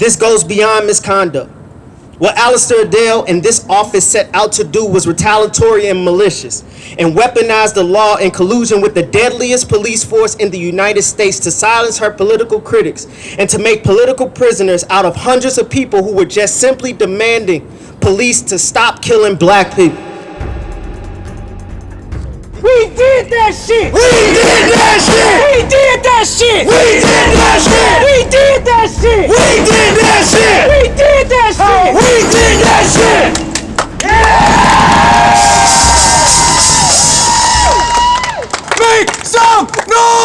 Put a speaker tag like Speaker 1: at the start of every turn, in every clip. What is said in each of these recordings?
Speaker 1: This goes beyond misconduct. What Allister Adel and this office set out to do was retaliatory and malicious, and weaponize the law in collusion with the deadliest police force in the United States to silence her political critics and to make political prisoners out of hundreds of people who were just simply demanding police to stop killing black people.
Speaker 2: We did that shit!
Speaker 1: We did that shit!
Speaker 2: We did that shit!
Speaker 1: We did that shit!
Speaker 2: We did that shit!
Speaker 1: We did that shit!
Speaker 2: We did that shit!
Speaker 1: We did that shit!
Speaker 2: Make some noise!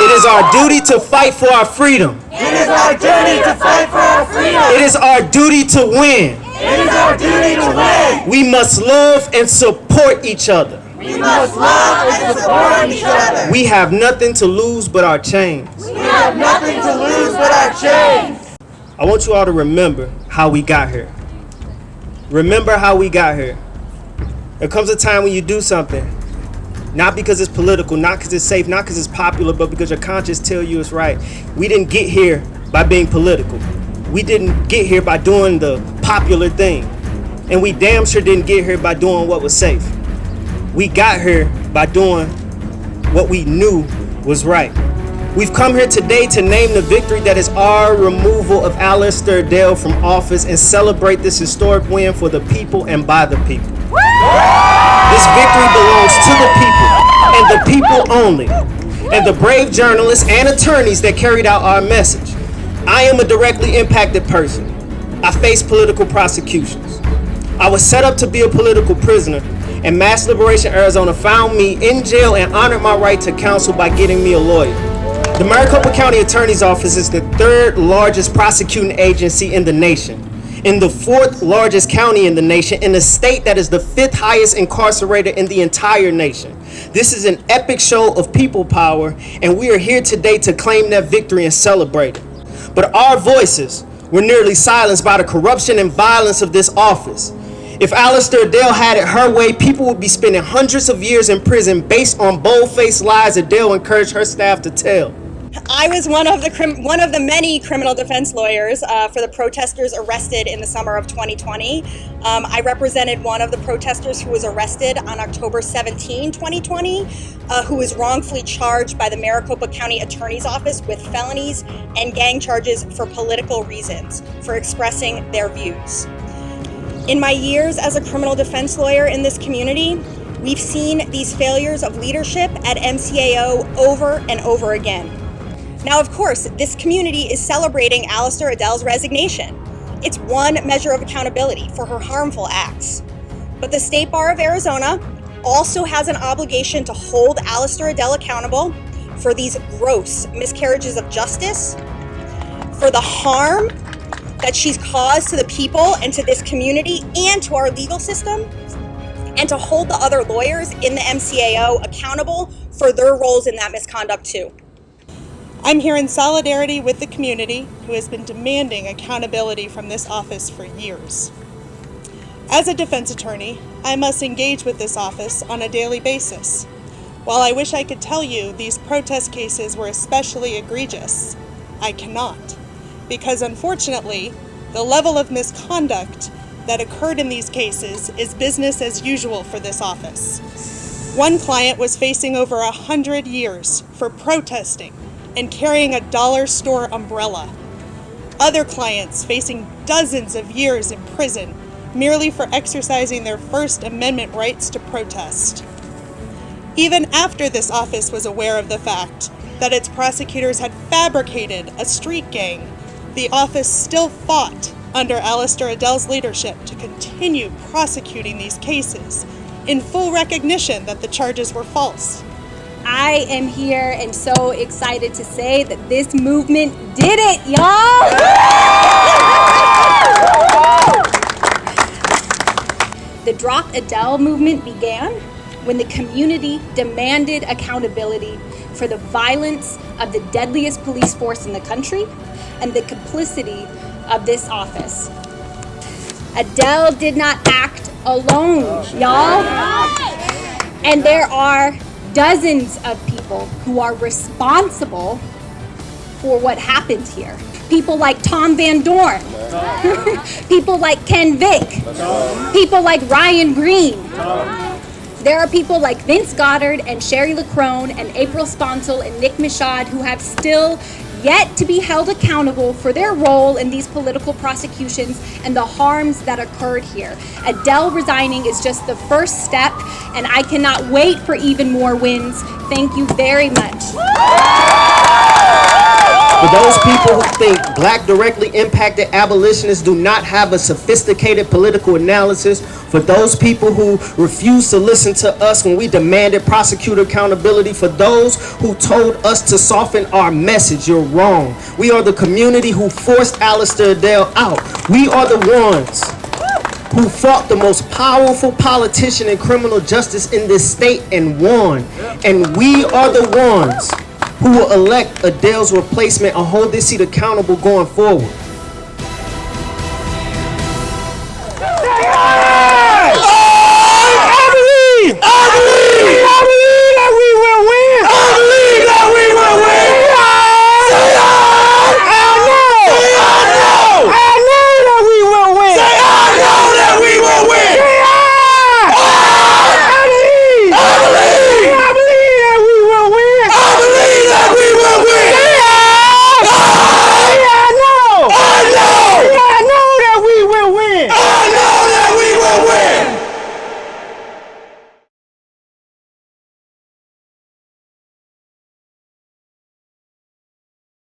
Speaker 1: 'It is our duty to fight for our freedom.
Speaker 2: It is our duty to fight for our freedom.
Speaker 1: It is our duty to win.
Speaker 2: It is our duty to win.
Speaker 1: We must love and support each other.
Speaker 2: We must love and support each other.
Speaker 1: We have nothing to lose but our chains.
Speaker 2: We have nothing to lose but our chains.
Speaker 1: I want you all to remember how we got here. Remember how we got here. There comes a time when you do something, not because it's political, not because it's safe, not because it's popular, but because your conscience tells you it's right. We didn't get here by being political. We didn't get here by doing the popular thing. And we damn sure didn't get here by doing what was safe. We got here by doing what we knew was right. We've come here today to name the victory that is our removal of Allister Adel from office and celebrate this historic win for the people and by the people. This victory belongs to the people and the people only, and the brave journalists and attorneys that carried out our message. I am a directly impacted person. I face political prosecutions. I was set up to be a political prisoner, and Mass Liberation Arizona found me in jail and honored my right to counsel by getting me a lawyer. The Maricopa County Attorney's Office is the third largest prosecuting agency in the nation, in the fourth largest county in the nation, in a state that is the fifth highest incarcerated in the entire nation. This is an epic show of people power, and we are here today to claim that victory and celebrate it. But our voices were nearly silenced by the corruption and violence of this office. If Allister Adel had it her way, people would be spending hundreds of years in prison based on bold-faced lies Adel encouraged her staff to tell.
Speaker 3: I was one of the many criminal defense lawyers for the protesters arrested in the summer of 2020. I represented one of the protesters who was arrested on October 17, 2020, who was wrongfully charged by the Maricopa County Attorney's Office with felonies and gang charges for political reasons, for expressing their views. In my years as a criminal defense lawyer in this community, we've seen these failures of leadership at MCAO over and over again. Now, of course, this community is celebrating Allister Adel's resignation. It's one measure of accountability for her harmful acts. But the State Bar of Arizona also has an obligation to hold Allister Adel accountable for these gross miscarriages of justice, for the harm that she's caused to the people and to this community and to our legal system, and to hold the other lawyers in the MCAO accountable for their roles in that misconduct too. I'm here in solidarity with the community who has been demanding accountability from this office for years. As a defense attorney, I must engage with this office on a daily basis. While I wish I could tell you these protest cases were especially egregious, I cannot, because unfortunately, the level of misconduct that occurred in these cases is business as usual for this office. One client was facing over 100 years for protesting and carrying a dollar store umbrella. Other clients facing dozens of years in prison merely for exercising their First Amendment rights to protest. Even after this office was aware of the fact that its prosecutors had fabricated a street gang, the office still fought under Allister Adel's leadership to continue prosecuting these cases in full recognition that the charges were false.
Speaker 4: I am here and so excited to say that this movement did it, y'all! The Drop Adel movement began when the community demanded accountability for the violence of the deadliest police force in the country and the complicity of this office. Adel did not act alone, y'all. And there are dozens of people who are responsible for what happened here. People like Tom Van Dorn, people like Ken Vick, people like Ryan Green. There are people like Vince Goddard and Sherry LaCrone and April Sponsel and Nick Michaud who have still yet to be held accountable for their role in these political prosecutions and the harms that occurred here. Adel resigning is just the first step, and I cannot wait for even more wins. Thank you very much.
Speaker 1: For those people who think black directly impacted abolitionists do not have a sophisticated political analysis, for those people who refuse to listen to us when we demanded prosecutor accountability, for those who told us to soften our message, you're wrong. We are the community who forced Allister Adel out. We are the ones who fought the most powerful politician in criminal justice in this state and won. And we are the ones who will elect Adel's replacement and hold this seat accountable going forward.